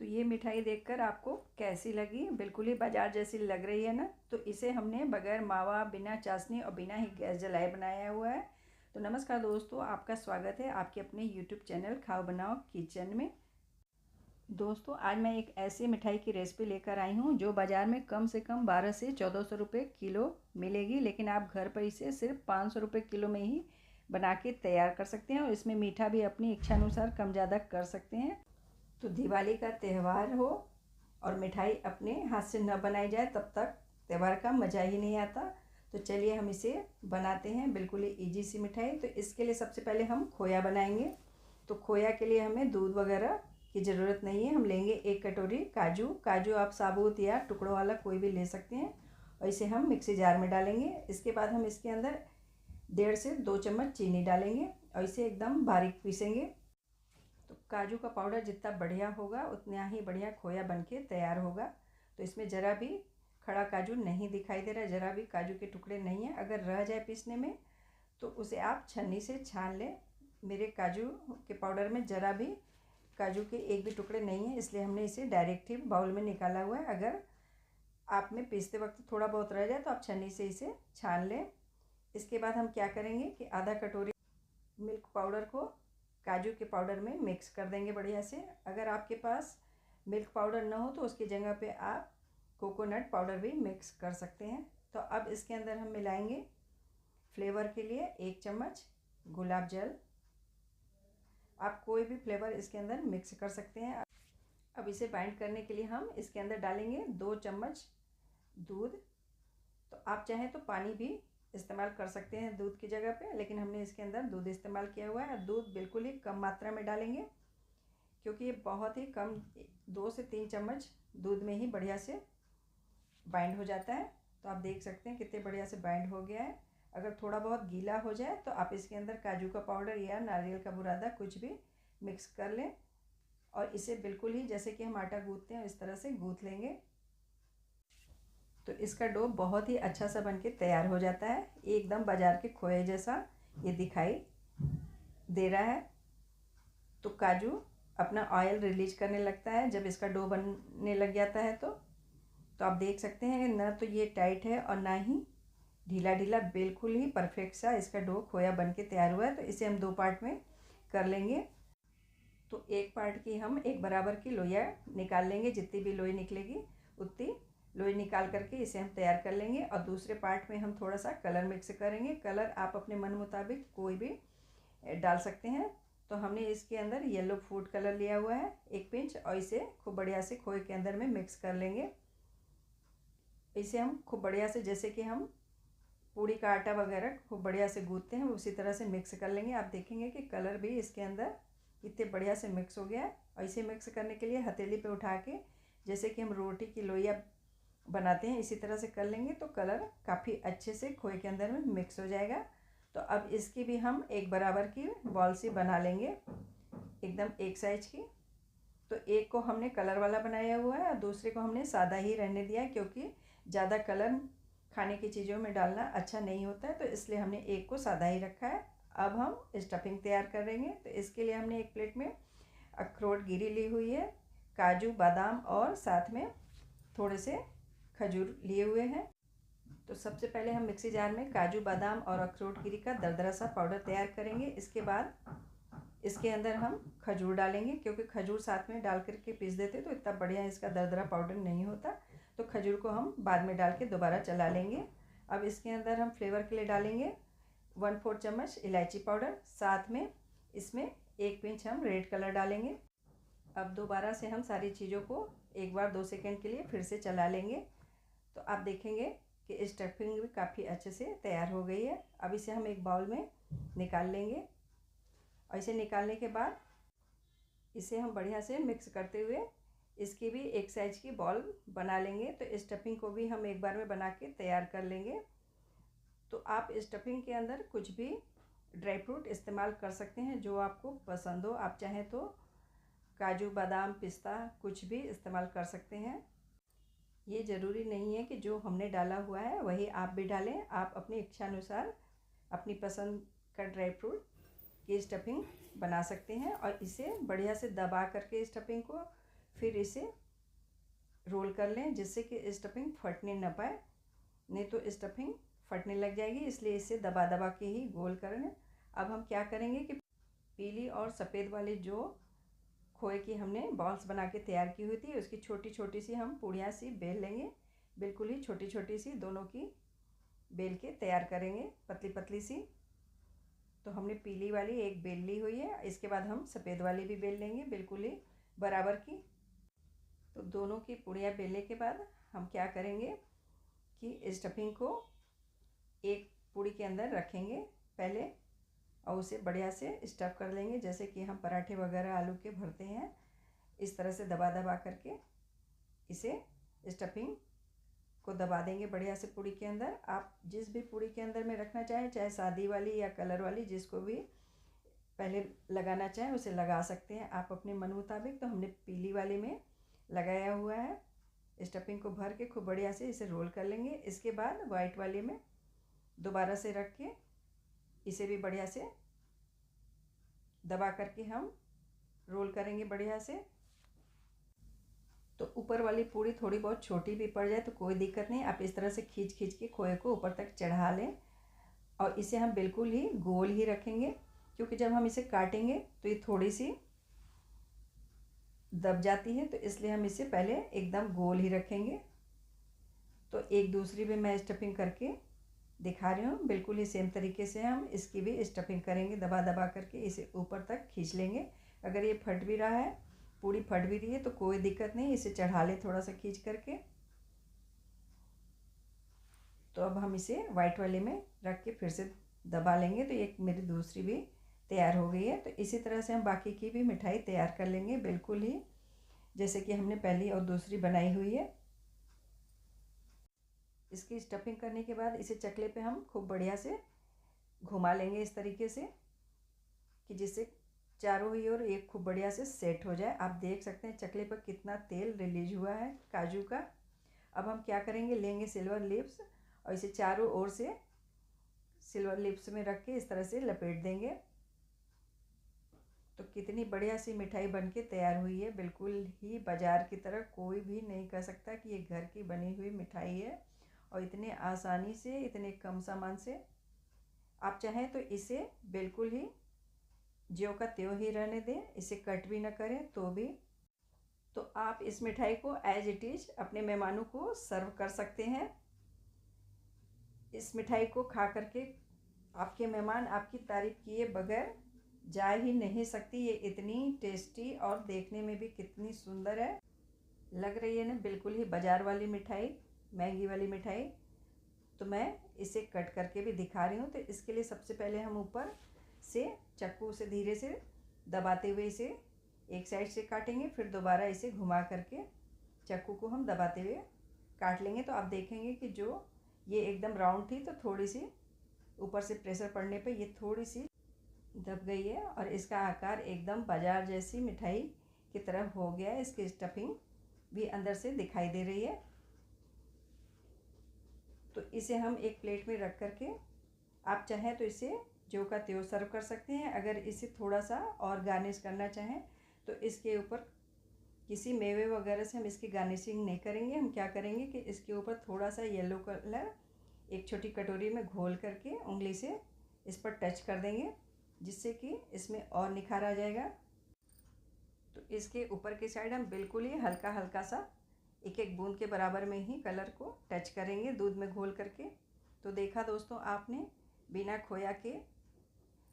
तो ये मिठाई देखकर आपको कैसी लगी? बिल्कुल ही बाज़ार जैसी लग रही है ना। तो इसे हमने बगैर मावा, बिना चाशनी और बिना ही गैस जलाए बनाया हुआ है। तो नमस्कार दोस्तों, आपका स्वागत है आपके अपने यूट्यूब चैनल खाओ बनाओ किचन में। दोस्तों, आज मैं एक ऐसी मिठाई की रेसिपी लेकर आई हूँ जो बाज़ार में कम से कम 12 से 1400 रुपये किलो मिलेगी, लेकिन आप घर पर इसे सिर्फ 500 रुपये किलो में ही बना के तैयार कर सकते हैं। और इसमें मीठा भी अपनी इच्छानुसार कम ज़्यादा कर सकते हैं। तो दिवाली का त्यौहार हो और मिठाई अपने हाथ से न बनाई जाए तब तक त्यौहार का मज़ा ही नहीं आता। तो चलिए हम इसे बनाते हैं। बिल्कुल ही ईजी सी मिठाई। तो इसके लिए सबसे पहले हम खोया बनाएंगे। तो खोया के लिए हमें दूध वगैरह की ज़रूरत नहीं है। हम लेंगे 1 कटोरी काजू। काजू आप साबुत या टुकड़ों वाला कोई भी ले सकते हैं। और इसे हम मिक्सी जार में डालेंगे। इसके बाद हम इसके अंदर 1.5 से 2 चम्मच चीनी डालेंगे और इसे एकदम बारीक पीसेंगे। तो काजू का पाउडर जितना बढ़िया होगा उतना ही बढ़िया खोया बनके तैयार होगा। तो इसमें ज़रा भी खड़ा काजू नहीं दिखाई दे रहा है, ज़रा भी काजू के टुकड़े नहीं हैं। अगर रह जाए पीसने में तो उसे आप छन्नी से छान लें। मेरे काजू के पाउडर में ज़रा भी काजू के एक भी टुकड़े नहीं हैं, इसलिए हमने इसे डायरेक्ट ही बाउल में निकाला हुआ है। अगर आप में पीसते वक्त थोड़ा बहुत रह जाए तो आप छन्नी से इसे छान लें। इसके बाद हम क्या करेंगे कि आधा कटोरी मिल्क पाउडर को काजू के पाउडर में मिक्स कर देंगे बढ़िया से। अगर आपके पास मिल्क पाउडर ना हो तो उसकी जगह पे आप कोकोनट पाउडर भी मिक्स कर सकते हैं। तो अब इसके अंदर हम मिलाएंगे फ्लेवर के लिए 1 चम्मच गुलाब जल। आप कोई भी फ्लेवर इसके अंदर मिक्स कर सकते हैं। अब इसे बाइंड करने के लिए हम इसके अंदर डालेंगे 2 चम्मच दूध। तो आप चाहें तो पानी भी इस्तेमाल कर सकते हैं दूध की जगह पे, लेकिन हमने इसके अंदर दूध इस्तेमाल किया हुआ है। दूध बिल्कुल ही कम मात्रा में डालेंगे क्योंकि ये बहुत ही कम 2 से 3 चम्मच दूध में ही बढ़िया से बाइंड हो जाता है। तो आप देख सकते हैं कितने बढ़िया से बाइंड हो गया है। अगर थोड़ा बहुत गीला हो जाए तो आप इसके अंदर काजू का पाउडर या नारियल का बुरादा कुछ भी मिक्स कर लें और इसे बिल्कुल ही जैसे कि हम आटा गूँथते हैं इस तरह से गूँथ लेंगे। तो इसका डो बहुत ही अच्छा सा बनके तैयार हो जाता है। एकदम बाजार के खोए जैसा ये दिखाई दे रहा है। तो काजू अपना ऑयल रिलीज करने लगता है जब इसका डो बनने लग जाता है। तो आप देख सकते हैं ना, तो ये टाइट है और ना ही ढीला ढीला, बिल्कुल ही परफेक्ट सा इसका डो खोया बनके तैयार हुआ है। तो इसे हम 2 पार्ट में कर लेंगे। तो एक पार्ट की हम एक बराबर की लोइयाँ निकाल लेंगे। जितनी भी लोई निकलेगी उतनी लोई निकाल करके इसे हम तैयार कर लेंगे। और दूसरे पार्ट में हम थोड़ा सा कलर मिक्स करेंगे। कलर आप अपने मन मुताबिक कोई भी डाल सकते हैं। तो हमने इसके अंदर येलो फूड कलर लिया हुआ है 1 पिंच, और इसे खूब बढ़िया से खोए के अंदर में मिक्स कर लेंगे। इसे हम खूब बढ़िया से, जैसे कि हम पूड़ी का आटा वगैरह खूब बढ़िया से गूँथते हैं, उसी तरह से मिक्स कर लेंगे। आप देखेंगे कि कलर भी इसके अंदर इतने बढ़िया से मिक्स हो गया है। और इसे मिक्स करने के लिए हथेली पे उठा के, जैसे कि हम रोटी की लोइयाँ बनाते हैं, इसी तरह से कर लेंगे तो कलर काफ़ी अच्छे से खोए के अंदर में मिक्स हो जाएगा। तो अब इसकी भी हम एक बराबर की बॉल सी बना लेंगे, एकदम एक साइज की। तो एक को हमने कलर वाला बनाया हुआ है और दूसरे को हमने सादा ही रहने दिया है, क्योंकि ज़्यादा कलर खाने की चीज़ों में डालना अच्छा नहीं होता है। तो इसलिए हमने एक को सादा ही रखा है। अब हम स्टफिंग तैयार कर लेंगे। तो इसके लिए हमने एक प्लेट में अखरोट गिरी ली हुई है, काजू बादाम और साथ में थोड़े से खजूर लिए हुए हैं। तो सबसे पहले हम मिक्सी जार में काजू बादाम और अखरोट गिरी का दरदरा सा पाउडर तैयार करेंगे। इसके बाद इसके अंदर हम खजूर डालेंगे, क्योंकि खजूर साथ में डाल करके पीस देते तो इतना बढ़िया इसका दरदरा पाउडर नहीं होता। तो खजूर को हम बाद में डाल के दोबारा चला लेंगे। अब इसके अंदर हम फ्लेवर के लिए डालेंगे 1/4 चम्मच इलायची पाउडर। साथ में इसमें 1 पिंच हम रेड कलर डालेंगे। अब दोबारा से हम सारी चीज़ों को एक बार 2 सेकेंड के लिए फिर से चला लेंगे। तो आप देखेंगे कि स्टफिंग भी काफ़ी अच्छे से तैयार हो गई है। अब इसे हम एक बाउल में निकाल लेंगे और इसे निकालने के बाद इसे हम बढ़िया से मिक्स करते हुए इसकी भी एक साइज की बॉल बना लेंगे। तो स्टफिंग को भी हम एक बार में बना के तैयार कर लेंगे। तो आप स्टफिंग के अंदर कुछ भी ड्राई फ्रूट इस्तेमाल कर सकते हैं जो आपको पसंद हो। आप चाहें तो काजू बादाम पिस्ता कुछ भी इस्तेमाल कर सकते हैं। ये ज़रूरी नहीं है कि जो हमने डाला हुआ है वही आप भी डालें। आप अपनी इच्छा अनुसार अपनी पसंद का ड्राई फ्रूट की स्टफिंग बना सकते हैं और इसे बढ़िया से दबा करके स्टफिंग को फिर इसे रोल कर लें जिससे कि स्टफिंग फटने न पाए, नहीं तो स्टफिंग फटने लग जाएगी, इसलिए इसे दबा दबा के ही गोल कर लें। अब हम क्या करेंगे कि पीली और सफ़ेद वाली जो खोए की हमने बॉल्स बना के तैयार की हुई थी उसकी छोटी छोटी सी हम पूड़ियाँ सी बेल लेंगे, बिल्कुल ही छोटी छोटी सी दोनों की बेल के तैयार करेंगे, पतली पतली सी। तो हमने पीली वाली एक बेल ली हुई है, इसके बाद हम सफ़ेद वाली भी बेल लेंगे बिल्कुल ही बराबर की। तो दोनों की पूड़ियाँ बेलने के बाद हम क्या करेंगे कि स्टफिंग को एक पूड़ी के अंदर रखेंगे पहले और उसे बढ़िया से स्टफ़ कर लेंगे, जैसे कि हम पराठे वगैरह आलू के भरते हैं, इस तरह से दबा दबा करके इसे स्टफिंग को दबा देंगे बढ़िया से पूड़ी के अंदर। आप जिस भी पूड़ी के अंदर में रखना चाहें, चाहे सादी वाली या कलर वाली, जिसको भी पहले लगाना चाहें उसे लगा सकते हैं आप अपने मन मुताबिक। तो हमने पीली वाली में लगाया हुआ है, स्टफिंग को भर के खूब बढ़िया से इसे रोल कर लेंगे। इसके बाद वाइट वाली में दोबारा से रख के इसे भी बढ़िया से दबा करके हम रोल करेंगे बढ़िया से। तो ऊपर वाली पूड़ी थोड़ी बहुत छोटी भी पड़ जाए तो कोई दिक्कत नहीं, आप इस तरह से खींच खींच के खोए को ऊपर तक चढ़ा लें और इसे हम बिल्कुल ही गोल ही रखेंगे, क्योंकि जब हम इसे काटेंगे तो ये थोड़ी सी दब जाती है, तो इसलिए हम इसे पहले एकदम गोल ही रखेंगे। तो एक दूसरी भी मैं स्टफिंग करके दिखा रही हूँ, बिल्कुल ही सेम तरीके से हम इसकी भी स्टफिंग करेंगे, दबा दबा करके इसे ऊपर तक खींच लेंगे। अगर ये फट भी रहा है, पूड़ी फट भी रही है तो कोई दिक्कत नहीं, इसे चढ़ा ले थोड़ा सा खींच करके। तो अब हम इसे वाइट वाले में रख के फिर से दबा लेंगे, तो एक मेरी दूसरी भी तैयार हो गई है। तो इसी तरह से हम बाकी की भी मिठाई तैयार कर लेंगे, बिल्कुल ही जैसे कि हमने पहली और दूसरी बनाई हुई है। इसकी स्टफिंग करने के बाद इसे चकले पे हम खूब बढ़िया से घुमा लेंगे इस तरीके से कि जिससे चारों ही ओर एक खूब बढ़िया से सेट हो जाए। आप देख सकते हैं चकले पर कितना तेल रिलीज हुआ है काजू का। अब हम क्या करेंगे, लेंगे सिल्वर लिप्स और इसे चारों ओर से सिल्वर लिप्स में रख के इस तरह से लपेट देंगे। तो कितनी बढ़िया सी मिठाई बनके तैयार हुई है, बिल्कुल ही बाज़ार की तरह कोई भी नहीं कह सकता कि ये घर की बनी हुई मिठाई है। और इतने आसानी से, इतने कम सामान से आप चाहें तो इसे बिल्कुल ही ज्यों का त्यों ही रहने दें, इसे कट भी ना करें तो भी। तो आप इस मिठाई को एज इट इज़ अपने मेहमानों को सर्व कर सकते हैं। इस मिठाई को खा करके आपके मेहमान आपकी तारीफ़ किए बगैर जा ही नहीं सकती। ये इतनी टेस्टी और देखने में भी कितनी सुंदर है, लग रही है ना बिल्कुल ही बाज़ार वाली मिठाई, महंगी वाली मिठाई। तो मैं इसे कट करके भी दिखा रही हूँ। तो इसके लिए सबसे पहले हम ऊपर से चाकू से धीरे से दबाते हुए इसे एक साइड से काटेंगे, फिर दोबारा इसे घुमा करके चाकू को हम दबाते हुए काट लेंगे। तो आप देखेंगे कि जो ये एकदम राउंड थी तो थोड़ी सी ऊपर से प्रेशर पड़ने पे ये थोड़ी सी दब गई है और इसका आकार एकदम बाजार जैसी मिठाई की तरह हो गया है। इसकी स्टफिंग भी अंदर से दिखाई दे रही है। तो इसे हम एक प्लेट में रख करके आप चाहें तो इसे जो का त्यों सर्व कर सकते हैं। अगर इसे थोड़ा सा और गार्निश करना चाहें तो इसके ऊपर किसी मेवे वगैरह से हम इसकी गार्निशिंग नहीं करेंगे। हम क्या करेंगे कि इसके ऊपर थोड़ा सा येलो कलर एक छोटी कटोरी में घोल करके उंगली से इस पर टच कर देंगे, जिससे कि इसमें और निखार आ जाएगा। तो इसके ऊपर की साइड हम बिल्कुल ही हल्का हल्का सा एक एक बूंद के बराबर में ही कलर को टच करेंगे दूध में घोल करके। तो देखा दोस्तों आपने, बिना खोया के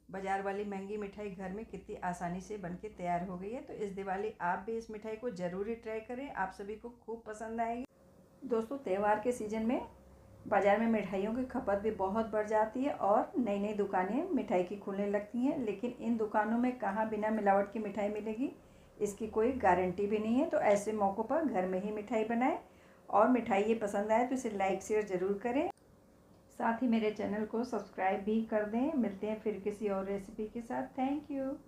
बाज़ार वाली महंगी मिठाई घर में कितनी आसानी से बनके तैयार हो गई है। तो इस दिवाली आप भी इस मिठाई को ज़रूर ही ट्राई करें, आप सभी को खूब पसंद आएगी। दोस्तों त्यौहार के सीज़न में बाज़ार में मिठाइयों की खपत भी बहुत बढ़ जाती है और नई नई दुकानें मिठाई की खुलने लगती हैं, लेकिन इन दुकानों में कहाँ बिना मिलावट की मिठाई मिलेगी इसकी कोई गारंटी भी नहीं है। तो ऐसे मौक़ों पर घर में ही मिठाई बनाएं और मिठाई ये पसंद आए तो इसे लाइक शेयर ज़रूर करें, साथ ही मेरे चैनल को सब्सक्राइब भी कर दें। मिलते हैं फिर किसी और रेसिपी के साथ। Thank you.